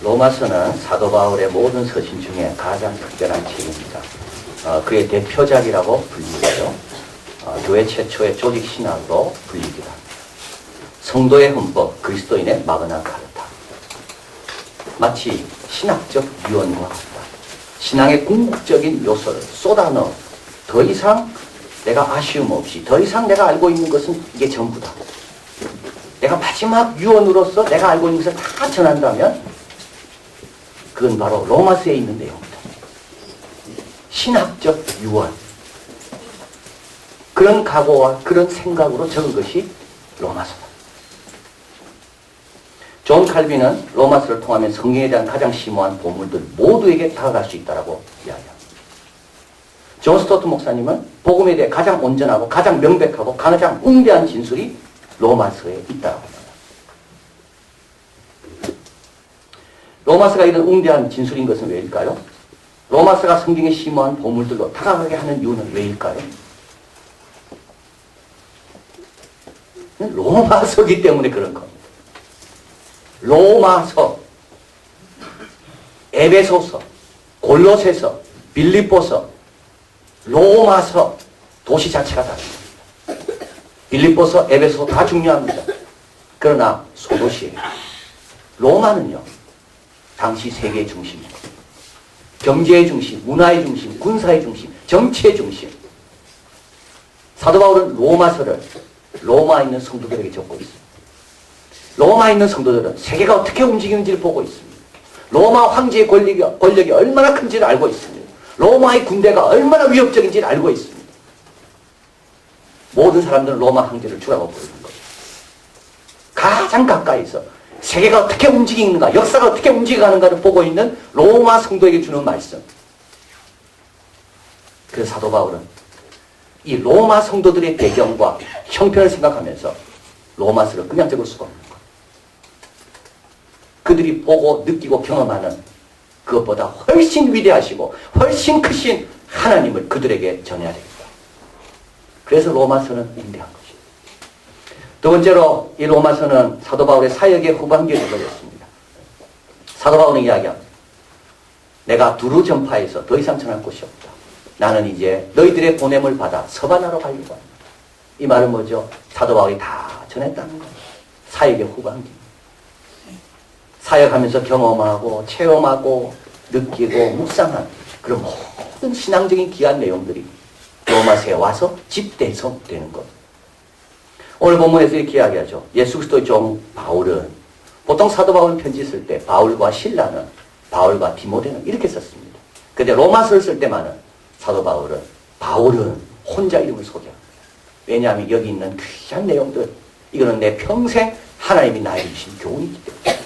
로마서는 사도 바울의 모든 서신 중에 가장 특별한 책입니다. 그의 대표작이라고 불리고요. 교회 최초의 조직 신학으로 불리기도 합니다. 성도의 헌법, 그리스도인의 마그나 카르타. 마치 신학적 유언과 같다. 신앙의 궁극적인 요소를 쏟아넣어 더 이상 내가 아쉬움 없이, 더 이상 내가 알고 있는 것은 이게 전부다. 내가 마지막 유언으로서 내가 알고 있는 것을 다 전한다면 그건 바로 로마서에 있는 내용이다. 신학적 유언. 그런 각오와 그런 생각으로 적은 것이 로마서다. 존 칼빈은 로마서를 통하면 성경에 대한 가장 심오한 보물들 모두에게 다가갈 수 있다고 이야기합니다. 존 스토트 목사님은 복음에 대해 가장 온전하고 가장 명백하고 가장 웅대한 진술이 로마서에 있다고 합니다. 로마서가 이런 웅대한 진술인 것은 왜일까요? 로마서가 성경의 심오한 보물들로 다가가게 하는 이유는 왜일까요? 로마서기 때문에 그런 겁니다. 로마서, 에베소서, 골로새서, 빌립보서, 로마서, 도시 자체가 다릅니다. 빌립보서, 에베소서 다 중요합니다. 그러나 소도시예요. 로마는요, 당시 세계의 중심이고 경제의 중심, 문화의 중심, 군사의 중심, 정치의 중심. 사도 바울은 로마서를 로마에 있는 성도들에게 적고 있습니다. 로마에 있는 성도들은 세계가 어떻게 움직이는지를 보고 있습니다. 로마 황제의 권력이 얼마나 큰지를 알고 있습니다. 로마의 군대가 얼마나 위협적인지를 알고 있습니다. 모든 사람들은 로마 황제를 주라고 부르는 거예요. 가장 가까이서 세계가 어떻게 움직이는가, 역사가 어떻게 움직여가는가를 보고 있는 로마 성도에게 주는 말씀. 그래서 사도 바울은 이 로마 성도들의 배경과 형편을 생각하면서 로마서를 그냥 적을 수가 없는 거예요. 그들이 보고 느끼고 경험하는 그것보다 훨씬 위대하시고 훨씬 크신 하나님을 그들에게 전해야 되겠다. 그래서 로마서는 웅대한 것입니다. 두 번째로 이 로마서는 사도 바울의 사역의 후반기에 적어졌습니다. 사도 바울은 이야기합니다. 내가 두루 전파해서 더 이상 전할 곳이 없다. 나는 이제 너희들의 보냄을 받아 서바나로 가려고 합니다. 이 말은 뭐죠? 사도 바울이 다 전했다는 거예요. 사역의 후반기. 사역하면서 경험하고 체험하고 느끼고 묵상한 그런 모든 신앙적인 귀한 내용들이 로마서에 와서 집대성 되는 것. 오늘 본문에서 이렇게 이야기하죠. 예수 그리스도의 종 바울은, 보통 사도 바울 편지 쓸 때 바울과 실라는, 바울과 디모데는 이렇게 썼습니다. 그런데 로마서를 쓸 때만은 사도 바울은 혼자 이름을 소개합니다. 왜냐하면 여기 있는 귀한 내용들, 이거는 내 평생 하나님이 나에게 주신 교훈이기 때문에.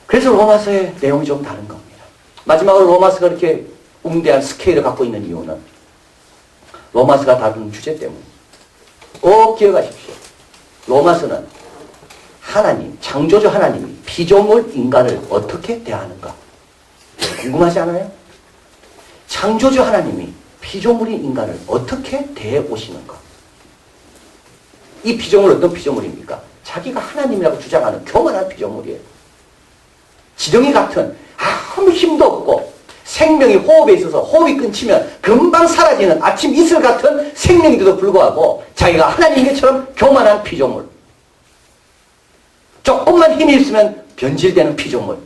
그래서 로마서의 내용이 좀 다른 겁니다. 마지막으로 로마서가 이렇게 웅대한 스케일을 갖고 있는 이유는 로마서가 다루는 주제 때문입니다. 꼭 기억하십시오. 로마서는 하나님, 창조주 하나님이 피조물 인간을 어떻게 대하는가? 궁금하지 않아요? 창조주 하나님이 피조물인 인간을 어떻게 대해 오시는가? 이 피조물은 어떤 피조물입니까? 자기가 하나님이라고 주장하는 교만한 피조물이에요. 지렁이 같은 아무 힘도 없고 생명이 호흡에 있어서 호흡이 끊기면 금방 사라지는 아침 이슬 같은 생명인데도 불구하고 자기가 하나님처럼 교만한 피조물. 조금만 힘이 있으면 변질되는 피조물.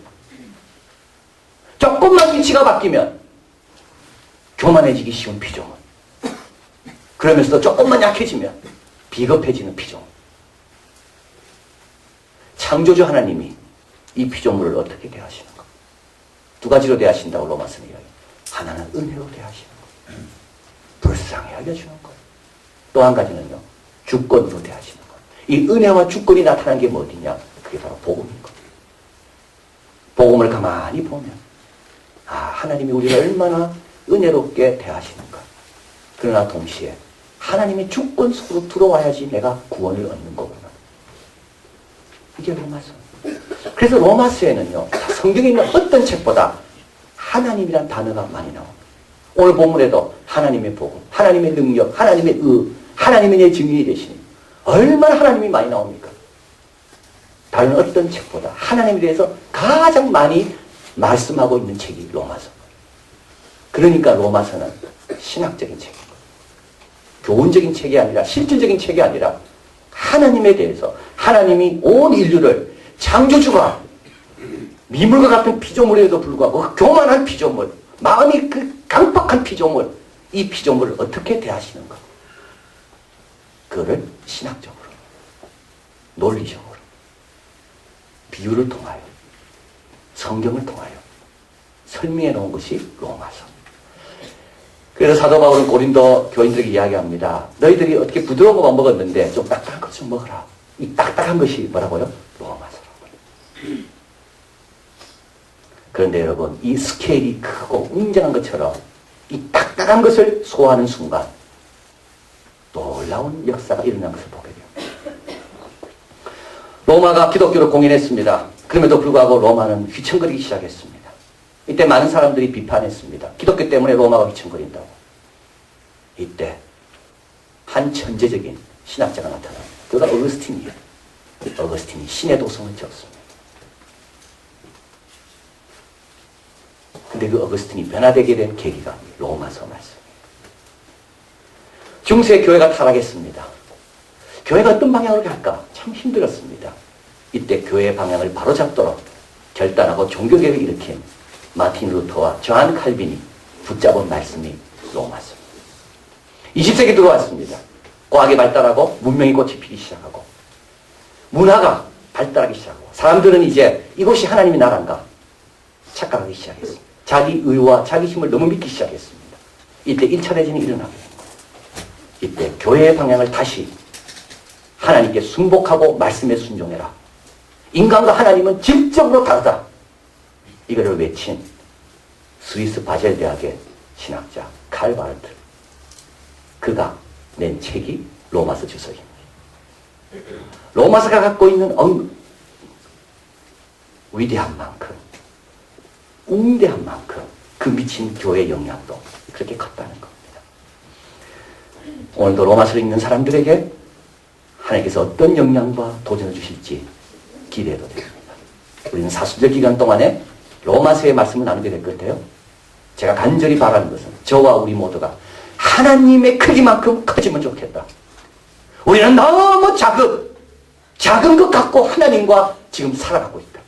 조금만 위치가 바뀌면 교만해지기 쉬운 피조물. 그러면서도 조금만 약해지면 비겁해지는 피조물. 창조주 하나님이 이 피조물을 어떻게 대하시는가? 두 가지로 대하신다고 로마서는 이야기해요. 하나는 은혜로 대하시는 거예요. 불쌍히 여겨주는 거예요. 또 한 가지는요, 주권으로 대하시는 거예요. 이 은혜와 주권이 나타난 게 어디냐? 그게 바로 복음인 거예요. 복음을 가만히 보면 하나님이 우리를 얼마나 은혜롭게 대하시는가. 그러나 동시에 하나님의 주권 속으로 들어와야지 내가 구원을 얻는 거구나. 이게 로마서. 그래서 로마서에는요, 성경에 있는 어떤 책보다 하나님이란 단어가 많이 나옵니다. 오늘 본문에도 하나님의 복음, 하나님의 능력, 하나님의 하나님의 내 증인이 되시니 얼마나 하나님이 많이 나옵니까? 다른 어떤 책보다 하나님에 대해서 가장 많이 말씀하고 있는 책이 로마서. 그러니까 로마서는 신학적인 책이고 교훈적인 책이 아니라 실질적인 책이 아니라 하나님에 대해서 하나님이 온 인류를 창조주가 미물과 같은 피조물에도 불구하고 그 교만한 피조물, 마음이 그 강팍한 피조물, 이 피조물을 어떻게 대하시는가. 그거를 신학적으로, 논리적으로, 비유를 통하여, 성경을 통하여 설명해 놓은 것이 로마서. 그래서 사도 바울은 고린도 교인들에게 이야기합니다. 너희들이 어떻게 부드러운 것만 먹었는데 좀 딱딱한 것 좀 먹어라. 이 딱딱한 것이 뭐라고요? 로마서라고요. 그런데 여러분, 이 스케일이 크고 웅장한 것처럼 이 딱딱한 것을 소화하는 순간 놀라운 역사가 일어난 것을 보게 됩니다. 로마가 기독교를 공인했습니다. 그럼에도 불구하고 로마는 휘청거리기 시작했습니다. 이때 많은 사람들이 비판했습니다. 기독교 때문에 로마가 휘청거린다고. 이때 한 천재적인 신학자가 나타납니다. 그가 어거스틴이에요. 어거스틴이 신의 도성을 지었습니다. 근데 그 어거스틴이 변화되게 된 계기가 로마서 말씀입니다. 중세 교회가 타락했습니다. 교회가 어떤 방향으로 갈까? 참 힘들었습니다. 이때 교회의 방향을 바로잡도록 결단하고 종교개혁을 일으킨 마틴 루터와 저한 칼빈이 붙잡은 말씀이 로마서. 20세기 들어왔습니다. 과학이 발달하고 문명이 꽃이 피기 시작하고 문화가 발달하기 시작하고 사람들은 이제 이곳이 하나님의 나라인가 착각하기 시작했습니다. 자기 의와 자기 힘을 너무 믿기 시작했습니다. 이때 1차 대전이 일어나게 된 거예요. 이때 교회의 방향을 다시 하나님께 순복하고 말씀에 순종해라. 인간과 하나님은 질적으로 다르다. 이거를 외친 스위스 바젤 대학의 신학자 칼 바르트. 그가 낸 책이 로마서 주석입니다. 로마서가 갖고 있는 위대한 만큼, 웅대한 만큼 그 미친 교회의 영향도 그렇게 컸다는 겁니다. 오늘도 로마서를 읽는 사람들에게 하나님께서 어떤 영향과 도전을 주실지 기대해도 됩니다. 우리는 사순절 기간 동안에 로마서의 말씀을 나누게 될 건데요. 제가 간절히 바라는 것은 저와 우리 모두가 하나님의 크기만큼 커지면 좋겠다. 우리는 너무 작은 것 갖고 하나님과 지금 살아가고 있다.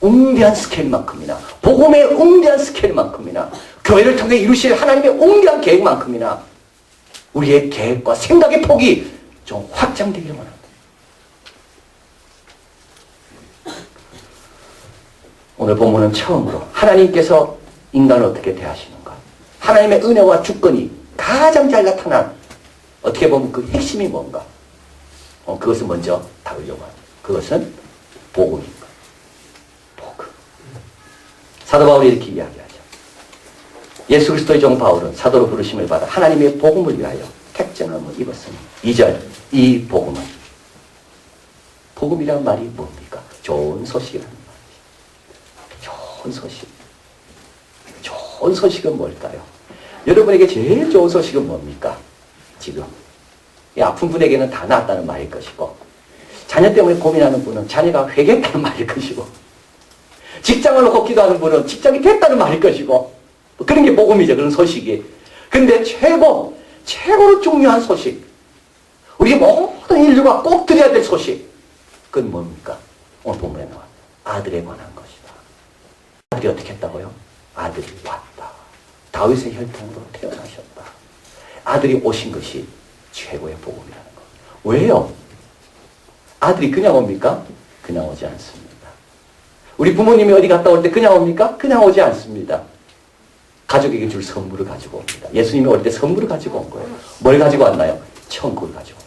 웅대한 스케일만큼이나 복음의 웅대한 스케일만큼이나 교회를 통해 이루실 하나님의 웅대한 계획만큼이나 우리의 계획과 생각의 폭이 좀 확장되기를 원합니다. 오늘 본문은 처음으로 하나님께서 인간을 어떻게 대하시는가, 하나님의 은혜와 주권이 가장 잘 나타난 어떻게 보면 그 핵심이 뭔가, 그것을 먼저 다루려고 합니다. 그것은 복음입니다. 복음. 사도 바울이 이렇게 이야기하죠. 예수 그리스도의 종 바울은 사도로 부르심을 받아 하나님의 복음을 위하여 택정함을 입었으니 2절 이 복음은, 복음이라는 말이 뭡니까? 좋은 소식이라는 말이죠. 좋은 소식. 좋은 소식은 뭘까요? 여러분에게 제일 좋은 소식은 뭡니까? 지금 이 아픈 분에게는 다 나았다는 말일 것이고, 자녀 때문에 고민하는 분은 자녀가 회개했다는 말일 것이고, 직장을 놓고 기도하는 분은 직장이 됐다는 말일 것이고, 그런 게 복음이죠. 그런 소식이. 근데 최고로 중요한 소식, 우리 모든 인류가 꼭 들어야 될 소식, 그건 뭡니까? 오늘 본문에 나와 아들에 관한 것이다. 아들이 어떻게 했다고요? 아들이 왔다. 다윗의 혈통으로 태어나셨다. 아들이 오신 것이 최고의 복음이라는 것. 왜요? 아들이 그냥 옵니까? 그냥 오지 않습니다. 우리 부모님이 어디 갔다 올 때 그냥 옵니까? 그냥 오지 않습니다. 가족에게 줄 선물을 가지고 옵니다. 예수님이 올 때 선물을 가지고 온 거예요. 뭘 가지고 왔나요? 천국을 가지고 온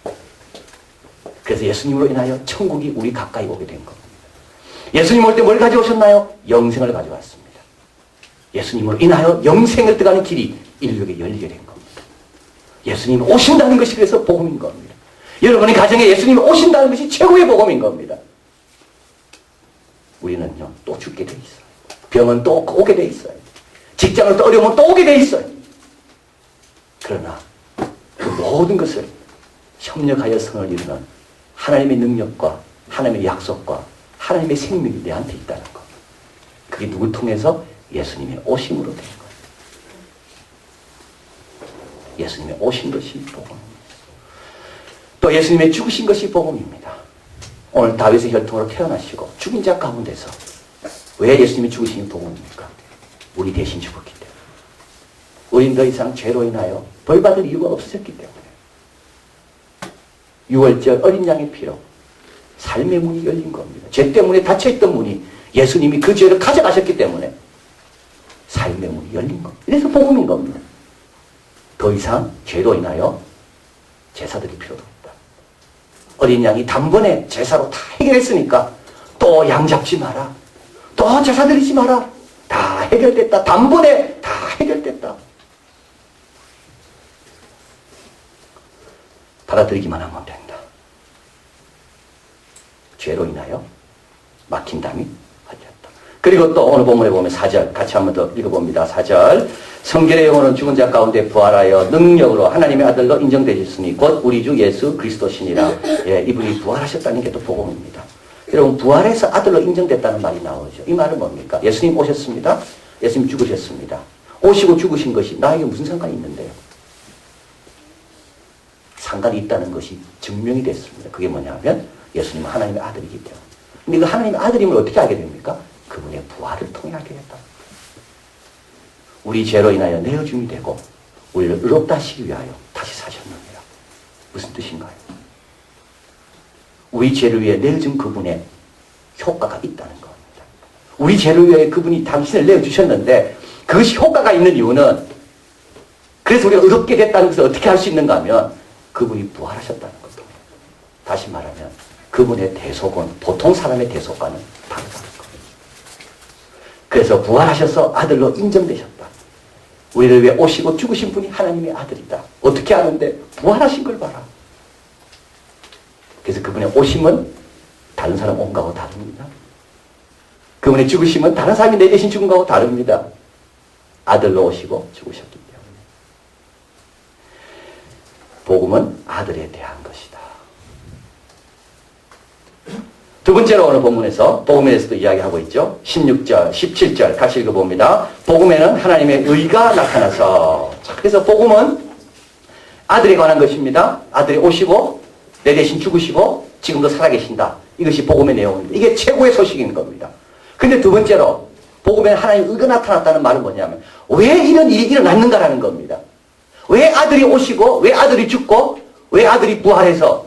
거예요. 그래서 예수님으로 인하여 천국이 우리 가까이 오게 된 겁니다. 예수님 올 때 뭘 가져오셨나요? 영생을 가져왔습니다. 예수님으로 인하여 영생을 들어가는 길이 인류에게 열리게 된 겁니다. 예수님이 오신다는 것이 그래서 복음인 겁니다. 여러분의 가정에 예수님이 오신다는 것이 최고의 복음인 겁니다. 우리는요, 또 죽게 돼 있어요. 병은 또 오게 돼 있어요. 직장을 또 어려우면 또 오게 돼 있어요. 그러나 그 모든 것을 협력하여 성을 이루는 하나님의 능력과 하나님의 약속과 하나님의 생명이 내한테 있다는 것. 그게 누굴 통해서? 예수님의 오심으로 된 거예요. 예수님의 오신 것이 복음입니다. 또 예수님의 죽으신 것이 복음입니다. 오늘 다윗의 혈통으로 태어나시고 죽인 자 가운데서 왜 예수님이 죽으신 복음입니까? 우리 대신 죽었기 때문에. 우린 더 이상 죄로 인하여 벌받을 이유가 없어졌기 때문에. 6월절 어린 양의 피로 삶의 문이 열린 겁니다. 죄 때문에 닫혀있던 문이 예수님이 그 죄를 가져가셨기 때문에 삶의 문이 열린 겁니다. 그래서 복음인 겁니다. 더 이상 죄로 인하여 제사드릴 필요도 없다. 어린 양이 단번에 제사로 다 해결했으니까 또 양 잡지 마라. 또 제사 드리지 마라. 다 해결됐다. 단번에 다 해결됐다. 받아들이기만 하면 된다. 죄로 인하여 막힌 담이 걸렸다. 그리고 또 오늘 본문에 보면 4절 같이 한번 더 읽어봅니다. 4절 성결의 영혼은 죽은 자 가운데 부활하여 능력으로 하나님의 아들로 인정되셨으니 곧 우리 주 예수 그리스도시니라. 예, 이분이 부활하셨다는 게 또 복음입니다. 여러분 부활해서 아들로 인정됐다는 말이 나오죠. 이 말은 뭡니까? 예수님 오셨습니다. 예수님 죽으셨습니다. 오시고 죽으신 것이 나에게 무슨 상관이 있는데요? 상관이 있다는 것이 증명이 됐습니다. 그게 뭐냐면 예수님은 하나님의 아들이기 때문에. 근데 그 하나님의 아들임을 어떻게 알게 됩니까? 그분의 부활을 통해 알게 됐다. 우리 죄로 인하여 내어줌이 되고 우리를 의롭다 하시기 위하여 다시 사셨느니라. 무슨 뜻인가요? 우리 죄를 위해 내어준 그분의 효과가 있다는 겁니다. 우리 죄를 위해 그분이 당신을 내어주셨는데 그것이 효과가 있는 이유는 그래서 우리가 의롭게 됐다는 것을 어떻게 할 수 있는가 하면 그분이 부활하셨다는 것입니다. 다시 말하면 그분의 대속은 보통 사람의 대속과는 다르다는 겁니다. 그래서 부활하셔서 아들로 인정되셨다. 우리를 위해 오시고 죽으신 분이 하나님의 아들이다. 어떻게 아는데? 부활하신 걸 봐라. 그래서 그분의 오심은 다른 사람 온 거하고 다릅니다. 그분의 죽으심은 다른 사람이 내 대신 죽은 거하고 다릅니다. 아들로 오시고 죽으셨기 때문에. 복음은 아들에 대한 것이다. 두 번째로 오늘 본문에서 복음에서도 이야기하고 있죠. 16절, 17절 같이 읽어봅니다. 복음에는 하나님의 의가 나타나서. 그래서 복음은 아들에 관한 것입니다. 아들이 오시고 내 대신 죽으시고 지금도 살아계신다. 이것이 복음의 내용입니다. 이게 최고의 소식인 겁니다. 근데 두 번째로 복음에는 하나님의 의가 나타났다는 말은 뭐냐면 왜 이런 일이 일어났는가라는 겁니다. 왜 아들이 오시고 왜 아들이 죽고 왜 아들이 부활해서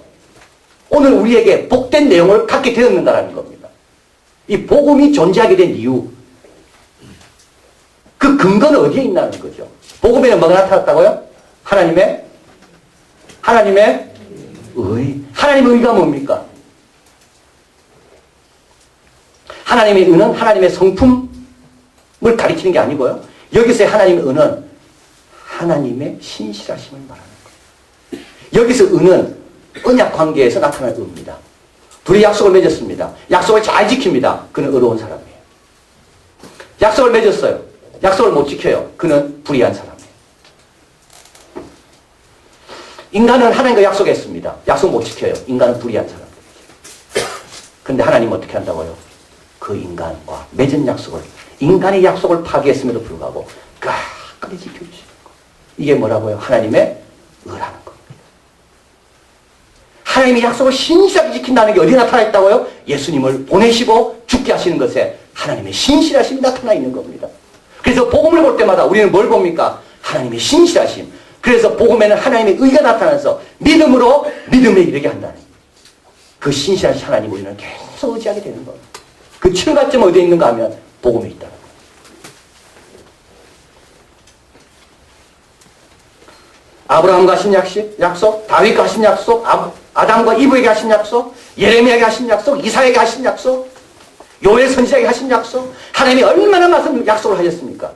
오늘 우리에게 복된 내용을 갖게 되었는가라는 겁니다. 이 복음이 존재하게 된 이유, 그 근거는 어디에 있나는 거죠. 복음에는 뭐가 나타났다고요? 하나님의 의. 하나님의 의가 뭡니까? 하나님의 의는 하나님의 성품을 가리키는 게 아니고요. 여기서의 하나님의 의는 하나님의 신실하심을 말하는 거예요. 여기서 의는 언약 관계에서 나타날 의입니다. 둘이 약속을 맺었습니다. 약속을 잘 지킵니다. 그는 의로운 사람이에요. 약속을 맺었어요. 약속을 못 지켜요. 그는 불의한 사람이에요. 인간은 하나님과 약속했습니다. 약속 못 지켜요. 인간은 불의한 사람이에요. 그런데 하나님은 어떻게 한다고요? 그 인간과 맺은 약속을, 인간의 약속을 파기했음에도 불구하고 끝까지 지켜주시는 거예요. 이게 뭐라고요? 하나님의 의라는 겁니다. 하나님의 약속을 신실하게 지킨다는 게 어디에 나타나 있다고요? 예수님을 보내시고 죽게 하시는 것에 하나님의 신실하심이 나타나 있는 겁니다. 그래서 복음을 볼 때마다 우리는 뭘 봅니까? 하나님의 신실하심. 그래서 복음에는 하나님의 의가 나타나서 믿음으로 믿음에 이르게 한다는 그 신실하신 하나님 우리는 계속 의지하게 되는 겁니다. 그 출발점은 어디에 있는가 하면 복음에 있다는 거예요. 아브라함과 하신 약속, 다윗과 하신 약속, 아담과 이브에게 하신 약속, 예레미야에게 하신 약속, 이사에게 하신 약속, 요엘 선지자에게 하신 약속, 하나님이 얼마나 많은 약속을 하셨습니까?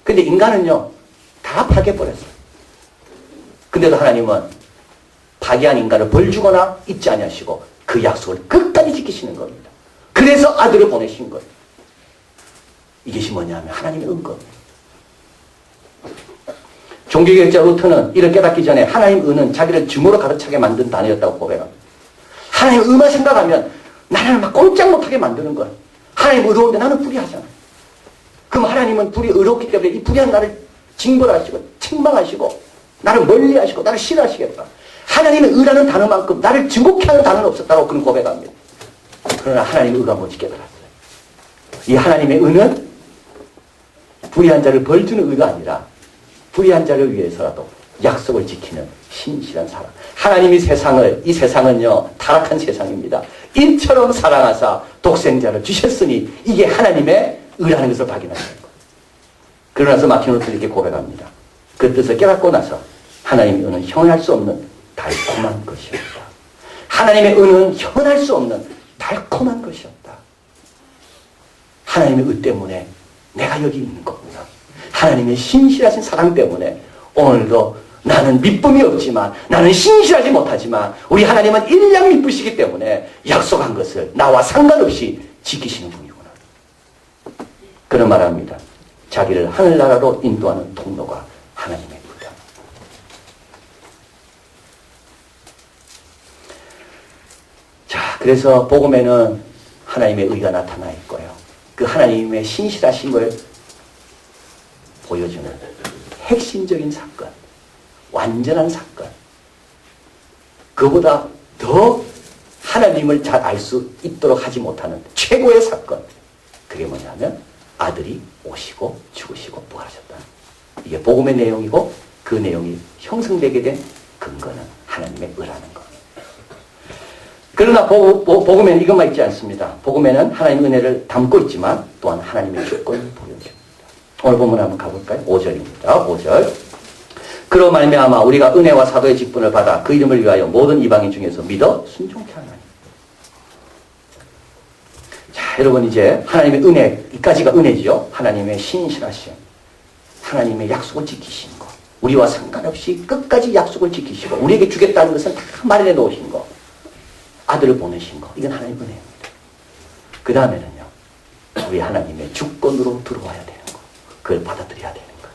근데 인간은요, 다 파괴해버렸어요. 근데도 하나님은 파괴한 인간을 벌 주거나 잊지 아니하시고 그 약속을 끝까지 지키시는 겁니다. 그래서 아들을 보내신 거예요. 이것이 뭐냐면 하나님의 은겁니다. 종교개혁자 루터는 이를 깨닫기 전에 하나님 의는 자기를 증오로 가득차게 만든 단어였다고 고백합니다. 하나님 의만 생각하면 나를 막 꼼짝 못하게 만드는 거야. 하나님 의로운데 나는 불의하잖아. 그럼 하나님은 의롭기 때문에 이 불의한 나를 징벌하시고 책망하시고 나를 멀리하시고 나를 싫어하시겠다. 하나님의 의라는 단어만큼 나를 증오케 하는 단어는 없었다고 그는 고백합니다. 그러나 하나님의 의가 뭔지 깨달았어요. 이 하나님의 의는 불의한 자를 벌주는 의가 아니라 불의한 자를 위해서라도 약속을 지키는 신실한 사랑. 하나님이 이 세상은요, 타락한 세상입니다. 인처럼 사랑하사 독생자를 주셨으니 이게 하나님의 의라는 것을 확인하는 거예요. 그러나서 마틴 루터는 이렇게 고백합니다. 그 뜻을 깨닫고 나서 하나님의 의는 형할 수 없는 달콤한 것이었다. 하나님의 의는 형할 수 없는 달콤한 것이었다. 하나님의 의 때문에 내가 여기 있는 거구나. 하나님의 신실하신 사랑 때문에 오늘도 나는 믿음이 없지만 나는 신실하지 못하지만 우리 하나님은 일량 믿으시기 때문에 약속한 것을 나와 상관없이 지키시는 분이구나. 그런 말합니다. 자기를 하늘나라로 인도하는 통로가 하나님의 의다. 자, 그래서 복음에는 하나님의 의가 나타나 있고요. 그 하나님의 신실하심을 보여주는 핵심적인 사건, 완전한 사건, 그보다 더 하나님을 잘 알 수 있도록 하지 못하는 최고의 사건, 그게 뭐냐면 아들이 오시고 죽으시고 부활하셨다. 이게 복음의 내용이고 그 내용이 형성되게 된 근거는 하나님의 의라는 겁니다. 그러나 복음에는 이것만 있지 않습니다. 복음에는 하나님의 은혜를 담고 있지만 또한 하나님의 주권을 보여줍니다. 오늘 본문 한번 가볼까요? 5절입니다. 5절. 그로 말미암아 우리가 은혜와 사도의 직분을 받아 그 이름을 위하여 모든 이방인 중에서 믿어 순종케 하나니. 자, 여러분 이제 하나님의 은혜, 이까지가 은혜지요. 하나님의 신실하심, 하나님의 약속을 지키신 거, 우리와 상관없이 끝까지 약속을 지키시고 우리에게 주겠다는 것은 다 마련해 놓으신 거, 아들을 보내신 거, 이건 하나님의 은혜입니다. 그 다음에는요, 우리 하나님의 주권으로 들어와야 되는 거, 그걸 받아들여야 되는 거.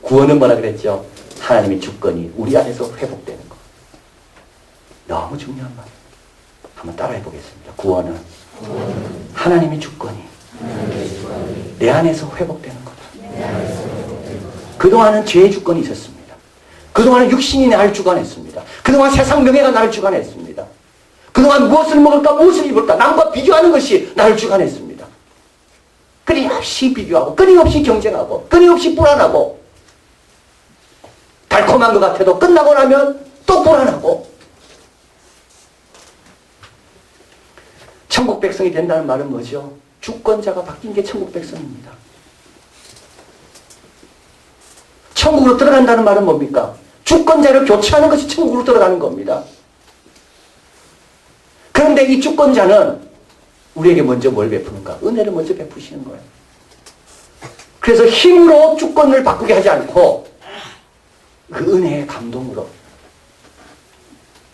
구원은 뭐라 그랬죠? 하나님의 주권이 우리 안에서 회복되는 거. 너무 중요한 말. 한번 따라해 보겠습니다. 구원은 하나님의 주권이 내 안에서 회복되는 거다. 그동안은 죄의 주권이 있었습니다. 그동안은 육신이 나를 주관했습니다. 그동안 세상 명예가 나를 주관했습니다. 그동안 무엇을 먹을까 무엇을 입을까 남과 비교하는 것이 나를 주관했습니다. 끊임없이 비교하고 끊임없이 경쟁하고 끊임없이 불안하고 달콤한 것 같아도 끝나고 나면 또 불안하고. 천국 백성이 된다는 말은 뭐죠? 주권자가 바뀐 게 천국 백성입니다. 천국으로 들어간다는 말은 뭡니까? 주권자를 교체하는 것이 천국으로 들어가는 겁니다. 그런데 이 주권자는 우리에게 먼저 뭘 베푸는가? 은혜를 먼저 베푸시는 거예요. 그래서 힘으로 주권을 바꾸게 하지 않고 그 은혜의 감동으로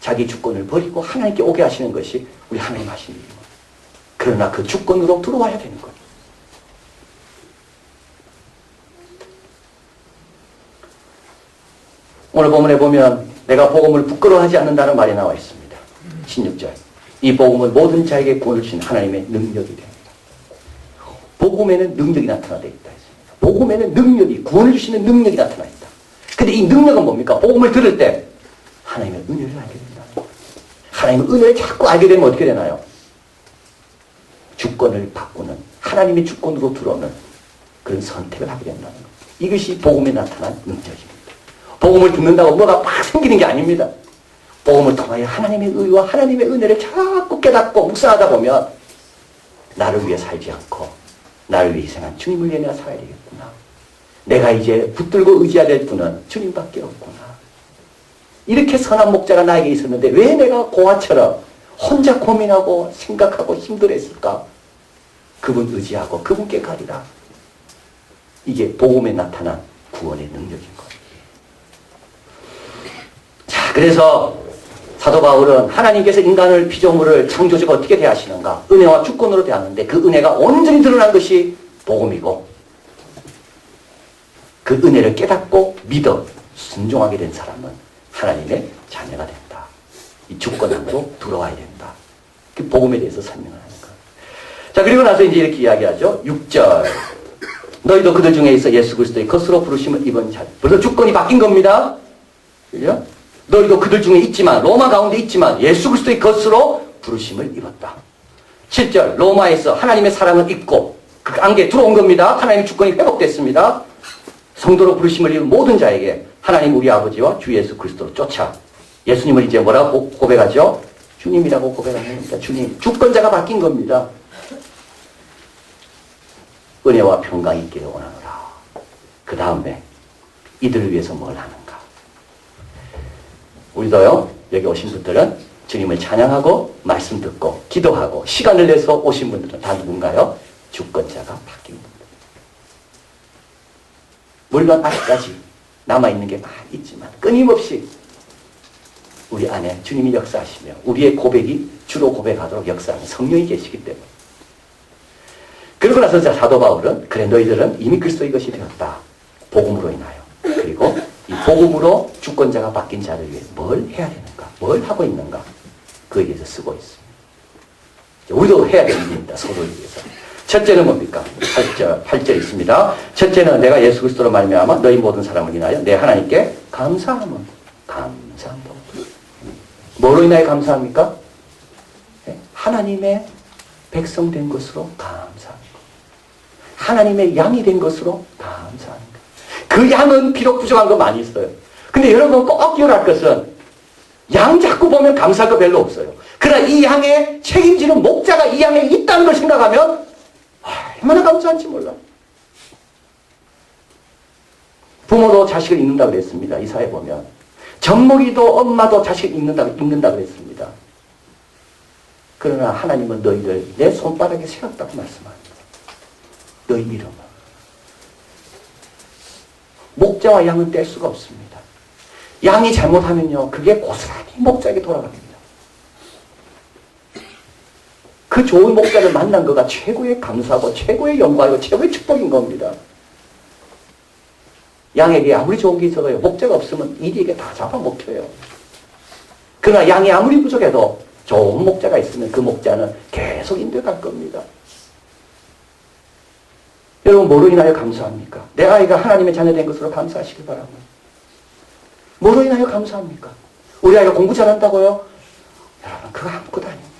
자기 주권을 버리고 하나님께 오게 하시는 것이 우리 하나님 하시는 일입니다. 그러나 그 주권으로 들어와야 되는 거예요. 오늘 본문에 보면 내가 복음을 부끄러워하지 않는다는 말이 나와 있습니다. 16절. 이 복음은 모든 자에게 구원을 주신 하나님의 능력이 됩니다. 복음에는 능력이 나타나되어 있다 했습니다. 복음에는 능력이, 구원을 주시는 능력이 나타나 있다. 근데 이 능력은 뭡니까? 복음을 들을 때 하나님의 은혜를 알게 된다는 거예요. 하나님의 은혜를 자꾸 알게 되면 어떻게 되나요? 주권을 바꾸는, 하나님의 주권으로 들어오는 그런 선택을 하게 된다는 거예요. 이것이 복음에 나타난 능력입니다. 복음을 듣는다고 뭐가 막 생기는 게 아닙니다. 복음을 통하여 하나님의 의와 하나님의 은혜를 자꾸 깨닫고 묵상하다 보면 나를 위해 살지 않고 나를 위해 희생한 주님을 위해 내가 살아야 되겠구나. 내가 이제 붙들고 의지해야 될 분은 주님밖에 없구나. 이렇게 선한 목자가 나에게 있었는데 왜 내가 고아처럼 혼자 고민하고 생각하고 힘들었을까? 그분 의지하고 그분께 가리라. 이게 복음에 나타난 구원의 능력인 거예요. 자, 그래서 사도 바울은 하나님께서 인간을 피조물을 창조주가 어떻게 대하시는가? 은혜와 주권으로 대하는데 그 은혜가 온전히 드러난 것이 복음이고 그 그 은혜를 깨닫고 믿어 순종하게 된 사람은 하나님의 자녀가 된다. 이 주권 안으로 들어와야 된다. 그 복음에 대해서 설명을 하는 거예요. 자, 그리고 나서 이제 이렇게 이야기하죠. 6절. 너희도 그들 중에 있어 예수 그리스도의 것으로 부르심을 입은 자. 벌써 주권이 바뀐 겁니다. 그죠? 너희도 그들 중에 있지만, 로마 가운데 있지만 예수 그리스도의 것으로 부르심을 입었다. 7절. 로마에서 하나님의 사랑을 입고 그 안개에 들어온 겁니다. 하나님의 주권이 회복됐습니다. 성도로 부르심을 입은 모든 자에게 하나님 우리 아버지와 주 예수 그리스도로 쫓아. 예수님을 이제 뭐라고 고백하죠? 주님이라고 고백하는 겁니다. 주님. 주권자가 바뀐 겁니다. 은혜와 평강이 있기를 원하노라. 그 다음에 이들을 위해서 뭘 하는가? 우리도요, 여기 오신 분들은 주님을 찬양하고 말씀 듣고 기도하고 시간을 내서 오신 분들은 다 누군가요? 주권자가 바뀐 분들. 물론 아직까지 남아있는 게 많이 있지만 끊임없이 우리 안에 주님이 역사하시며 우리의 고백이 주로 고백하도록 역사하는 성령이 계시기 때문에. 그러고 나서 사도 바울은 그래 너희들은 이미 그리스도의 것이 되었다. 복음으로 인하여. 그리고 이 복음으로 주권자가 바뀐 자를 위해 뭘 해야 되는가? 뭘 하고 있는가? 그에 대해서 쓰고 있습니다. 우리도 해야 되는 일입니다. 서로를 위해서. 첫째는 뭡니까? 8절 있습니다. 첫째는 내가 예수 그리스도로 말미암아 너희 모든 사람을 인하여 내 하나님께 감사함은 감사한다. 뭐로 인하여 감사합니까? 하나님의 백성 된 것으로 감사합니다. 하나님의 양이 된 것으로 감사합니다. 그 양은 비록 부족한 거 많이 있어요. 근데 여러분 꼭 기억할 것은 양 자꾸 보면 감사할 거 별로 없어요. 그러나 이 양의 책임지는 목자가 이 양에 있다는 걸 생각하면 얼마나 감사한지 몰라. 부모도 자식을 잃는다고 그랬습니다. 이사에 보면. 젖먹이도 엄마도 자식을 잃는다고 그랬습니다. 그러나 하나님은 너희를 내 손바닥에 세웠다고 말씀합니다. 너희 이름은. 목자와 양은 뗄 수가 없습니다. 양이 잘못하면요, 그게 고스란히 목자에게 돌아갑니다. 그 좋은 목자를 만난 거가 최고의 감사고 최고의 영광이고 최고의 축복인 겁니다. 양에게 아무리 좋은 게 있어도요, 목자가 없으면 이리에게 다 잡아먹혀요. 그러나 양이 아무리 부족해도 좋은 목자가 있으면 그 목자는 계속 인도할 겁니다. 여러분 뭐로 인하여 감사합니까? 내 아이가 하나님의 자녀 된 것으로 감사하시길 바랍니다. 뭐로 인하여 감사합니까? 우리 아이가 공부 잘한다고요? 여러분 그거 아무것도 아닙니다.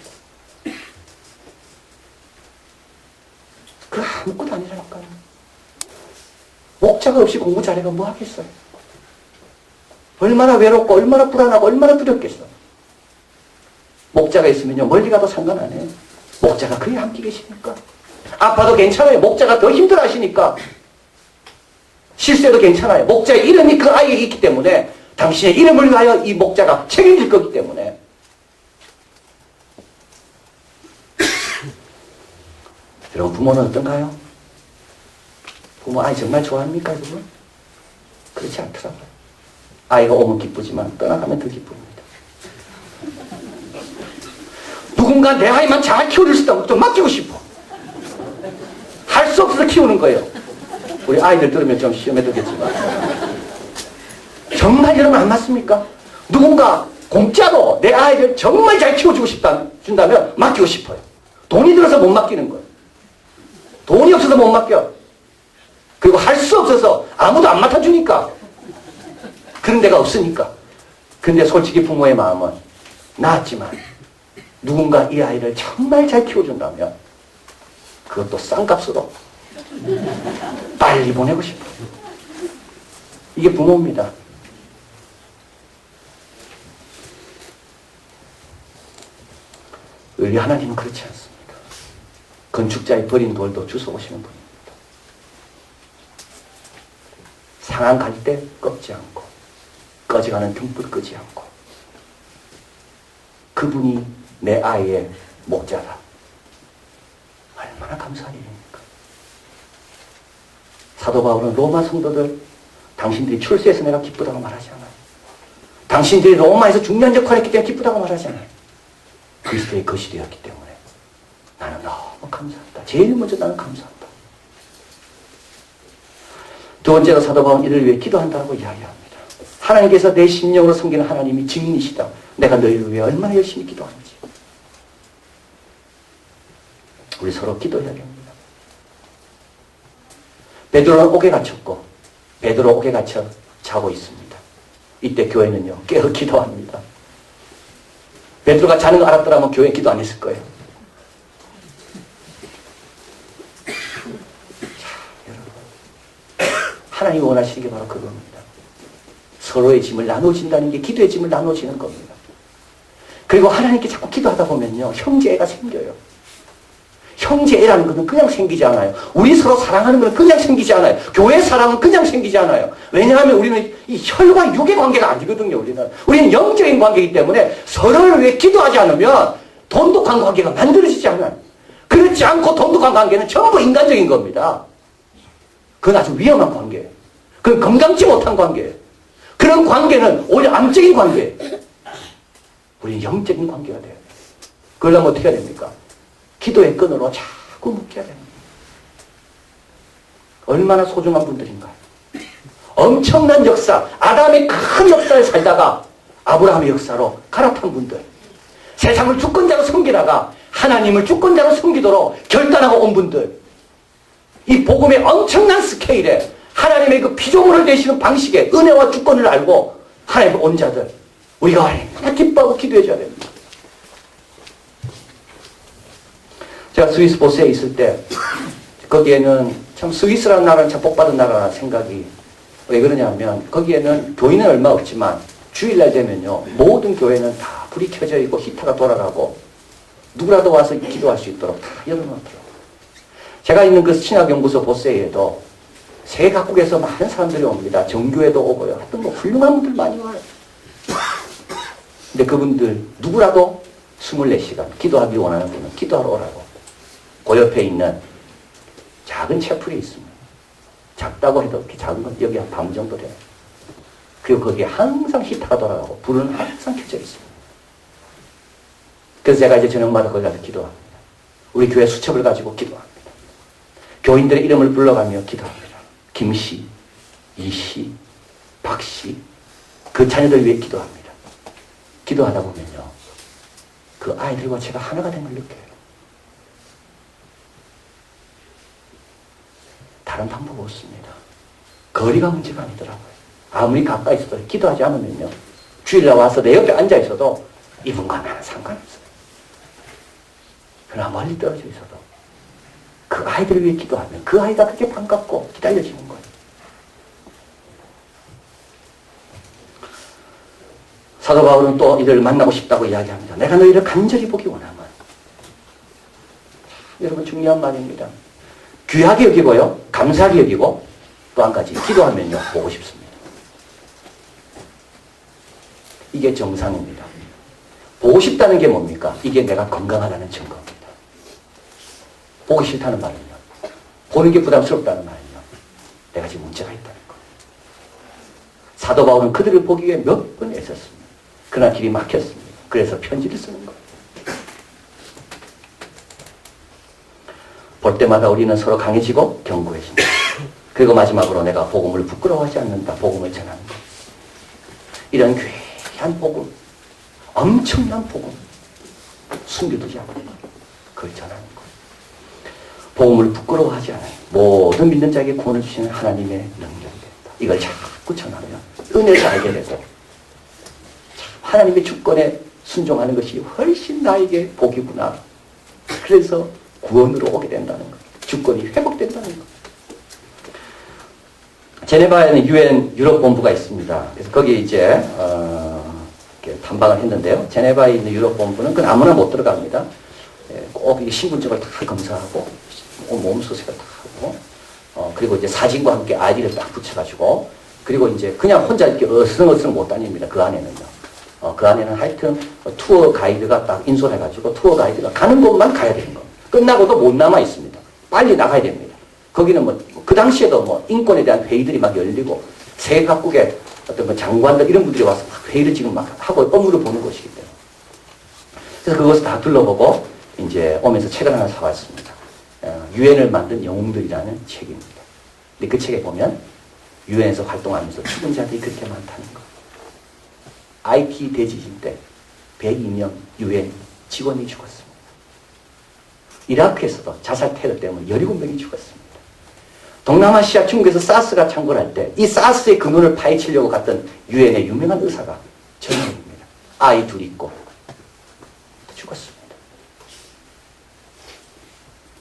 그거 아무것도 아니라니까요. 목자가 없이 공부 잘해가 뭐 하겠어요? 얼마나 외롭고 얼마나 불안하고 얼마나 두렵겠어. 목자가 있으면요 멀리 가도 상관 안 해요. 목자가 그에 함께 계시니까. 아파도 괜찮아요. 목자가 더 힘들어 하시니까. 실수해도 괜찮아요. 목자의 이름이 그 아이에게 있기 때문에 당신의 이름을 위하여 이 목자가 책임질 거기 때문에. 여러분 부모는 어떤가요? 부모 아이 정말 좋아합니까 여러분? 그렇지 않더라고요. 아이가 오면 기쁘지만 떠나가면 더 기쁩니다. 누군가 내 아이만 잘 키워줄 수 있다면 좀 맡기고 싶어. 할 수 없어서 키우는 거예요. 우리 아이들 들으면 좀 시험에 들겠지만 정말 여러분 안 맞습니까? 누군가 공짜로 내 아이를 정말 잘 키워주고 준다면 맡기고 싶어요. 돈이 들어서 못 맡기는 거예요. 돈이 없어서 못 맡겨. 그리고 할 수 없어서 아무도 안 맡아주니까. 그런 데가 없으니까. 근데 솔직히 부모의 마음은 나았지만 누군가 이 아이를 정말 잘 키워준다면 그것도 싼 값으로 빨리 보내고 싶어요. 이게 부모입니다. 우리 하나님은 그렇지 않습니다. 건축자의 버린 돌도 주워오시는 분입니다. 상한 갈 때 꺾지 않고 꺼져가는 등불 끄지 않고 그분이 내 아이의 목자다. 얼마나 감사한 일입니까? 사도 바울은 로마 성도들 당신들이 출세해서 내가 기쁘다고 말하지 않아요. 당신들이 로마에서 중요한 역할을 했기 때문에 기쁘다고 말하지 않아요. 그리스도의 것이 되었기 때문에 나는 너무 감사합니다. 제일 먼저 나는 감사합니다. 두 번째로 사도 바울은 이를 위해 기도한다고 이야기합니다. 하나님께서 내 심령으로 섬기는 하나님이 증인이시다. 내가 너희를 위해 얼마나 열심히 기도하는지. 우리 서로 기도해야 됩니다. 베드로는 옥에 갇혔고 베드로 옥에 갇혀 자고 있습니다. 이때 교회는요 깨어 기도합니다. 베드로가 자는 거 알았더라면 교회 기도 안 했을 거예요. 자, 여러분, 하나님이 원하시는 게 바로 그겁니다. 서로의 짐을 나눠진다는 게 기도의 짐을 나눠지는 겁니다. 그리고 하나님께 자꾸 기도하다 보면요 형제애가 생겨요. 형제애라는 것은 그냥 생기지 않아요. 우리 서로 사랑하는 것은 그냥 생기지 않아요. 교회 사랑은 그냥 생기지 않아요. 왜냐하면 우리는 이 혈과 육의 관계가 아니거든요. 우리는 영적인 관계이기 때문에 서로를 위해 기도하지 않으면 돈독한 관계가 만들어지지 않아요. 그렇지 않고 돈독한 관계는 전부 인간적인 겁니다. 그건 아주 위험한 관계예요. 그건 건강치 못한 관계예요. 그런 관계는 오히려 암적인 관계예요. 우리는 영적인 관계가 돼야 돼요. 그러려면 어떻게 해야 됩니까? 기도의 끈으로 자꾸 묶여야 됩니다. 얼마나 소중한 분들인가요? 엄청난 역사, 아담의 큰 역사에 살다가 아브라함의 역사로 갈아탄 분들, 세상을 주권자로 섬기다가 하나님을 주권자로 섬기도록 결단하고 온 분들, 이 복음의 엄청난 스케일에 하나님의 그 피조물을 되시는 방식에 은혜와 주권을 알고 하나님을 온 자들, 우리가 얼마나 기뻐하고 기도해줘야 됩니다. 제가 스위스 보스에 있을 때 거기에는 참 스위스라는 나라는 참 복받은 나라라 생각이 왜 그러냐면 거기에는 교인은 얼마 없지만 주일날 되면요 모든 교회는 다 불이 켜져 있고 히터가 돌아가고 누구라도 와서 기도할 수 있도록 다 열어놓더라고요. 제가 있는 그 신학연구소 보스에도 세계 각국에서 많은 사람들이 옵니다. 정교회도 오고요. 하여튼 뭐 훌륭한 분들 많이 와요. 근데 그분들 누구라도 24시간 기도하기 원하는 분은 기도하러 오라고. 그 옆에 있는 작은 채플이 있습니다. 작다고 해도 이렇게 작은 건 여기 한 밤 정도 돼요. 그리고 거기에 항상 히터가 돌아가고 불은 항상 켜져 있습니다. 그래서 제가 이제 저녁마다 거기 가서 기도합니다. 우리 교회 수첩을 가지고 기도합니다. 교인들의 이름을 불러가며 기도합니다. 김씨, 이씨, 박씨, 그 자녀들 위해 기도합니다. 기도하다 보면요 그 아이들과 제가 하나가 된 걸 느껴요. 다른 방법 없습니다. 거리가 문제가 아니더라고요. 아무리 가까이 있어도 기도하지 않으면요 주일날 와서 내 옆에 앉아 있어도 이분과 나는 상관없어요. 그러나 멀리 떨어져 있어도 그 아이들을 위해 기도하면 그 아이가 그렇게 반갑고 기다려지는 거예요. 사도 바울은 또 이들을 만나고 싶다고 이야기합니다. 내가 너희를 간절히 보기 원하면. 여러분 중요한 말입니다. 귀하게 여기고요. 감사하게 여기고 또 한 가지 기도하면요. 보고 싶습니다. 이게 정상입니다. 보고 싶다는 게 뭡니까? 이게 내가 건강하다는 증거입니다. 보기 싫다는 말은요. 보는 게 부담스럽다는 말은요. 내가 지금 문제가 있다는 거예요. 사도 바울은 그들을 보기 위해 몇 번 애썼습니다. 그러나 길이 막혔습니다. 그래서 편지를 쓰는 거예요. 볼 때마다 우리는 서로 강해지고 견고해집니다. 그리고 마지막으로 내가 복음을 부끄러워하지 않는다. 복음을 전하는 것. 이런 귀한 복음, 엄청난 복음, 숨겨두지 않고 그걸 전하는 것. 복음을 부끄러워하지 않아요. 모든 믿는 자에게 구원을 주시는 하나님의 능력이 된다. 이걸 자꾸 전하면 은혜를 알게 되고 하나님의 주권에 순종하는 것이 훨씬 나에게 복이구나. 그래서 구원으로 오게 된다는 것. 주권이 회복된다는 것. 제네바에는 유엔 유럽 본부가 있습니다. 그래서 거기에 이제 이렇게 탐방을 했는데요. 제네바에 있는 유럽 본부는 그건 아무나 못 들어갑니다. 꼭 신분증을 다 검사하고 몸 수색을 다 하고 그리고 이제 사진과 함께 아이디를 딱 붙여가지고 그리고 이제 그냥 혼자 이렇게 어슬렁어슬렁 못 다닙니다. 그 안에는요. 그 안에는 하여튼 투어 가이드가 딱 인솔해가지고 투어 가이드가 가는 곳만 가야 되는 겁니다. 끝나고도 못 남아 있습니다. 빨리 나가야 됩니다. 거기는 그 당시에도 인권에 대한 회의들이 막 열리고 세계 각국의 어떤 장관들 이런 분들이 와서 막 회의를 지금 막 하고 업무를 보는 것이기 때문에. 그래서 그것을 다 둘러보고 이제 오면서 책을 하나 사왔습니다. 유엔을 만든 영웅들이라는 책입니다. 근데 그 책에 보면 유엔에서 활동하면서 죽은 자들이 그렇게 많다는 거. IT 대지진 때 102명 유엔 직원이 죽었습니다. 이라크에서도 자살 테러 때문에 17명이 죽었습니다. 동남아시아 중국에서 사스가 창궐할 때 이 사스의 근원을 파헤치려고 갔던 유엔의 유명한 의사가 전형입니다. 아이 둘 있고 죽었습니다.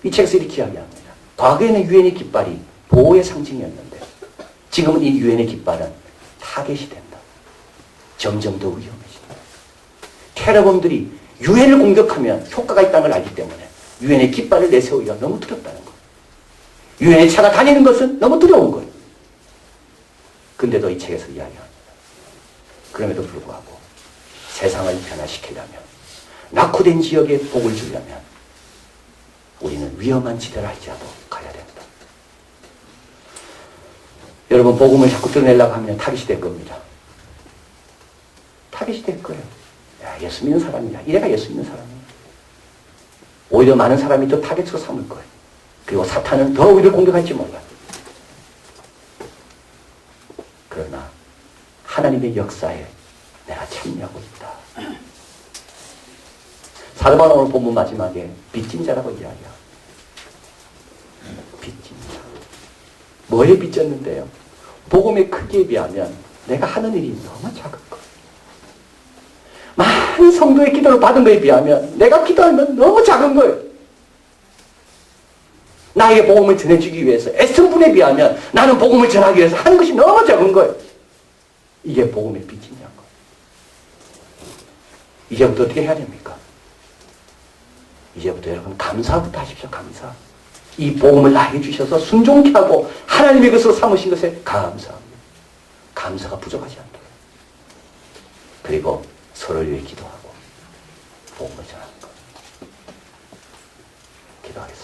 이 책에서 이렇게 이야기합니다. 과거에는 유엔의 깃발이 보호의 상징이었는데 지금은 이 유엔의 깃발은 타겟이 된다. 점점 더 위험해진다. 테러범들이 유엔을 공격하면 효과가 있다는 걸 알기 때문에 유엔의 깃발을 내세우기가 너무 두렵다는 거. 유엔의 차가 다니는 것은 너무 두려운 거예요. 근데도 이 책에서 이야기합니다. 그럼에도 불구하고 세상을 변화시키려면, 낙후된 지역에 복을 주려면 우리는 위험한 지대를 할지라도 가야 된다. 여러분, 복음을 자꾸 드러내려고 하면 타깃이 될 겁니다. 타깃이 될 거예요. 야, 예수 믿는 사람이야. 이래가 예수 믿는 사람이야. 오히려 많은 사람이 더 타깃으로 삼을 거예요. 그리고 사탄은 더 우리를 공격할지 몰라요. 그러나 하나님의 역사에 내가 참여하고 있다. 사도 바울은 오늘 본문 마지막에 빚진 자라고 이야기해요. 빚진 자. 뭐에 빚졌는데요? 복음의 크기에 비하면 내가 하는 일이 너무 작은 거예요. 많은 성도의 기도를 받은 것에 비하면 내가 기도하면 너무 작은 거예요. 나에게 복음을 전해주기 위해서 애쓴 분에 비하면 나는 복음을 전하기 위해서 하는 것이 너무 적은 거예요. 이게 복음의 빚이냐는 거예요. 이제부터 어떻게 해야 됩니까? 이제부터 여러분 감사부터 하십시오. 감사. 이 복음을 나에게 주셔서 순종케 하고 하나님의 것으로 삼으신 것에 감사합니다. 감사가 부족하지 않다. 그리고 서로를 위해 기도하고 복음을 전하는 것. 기도하겠습니다.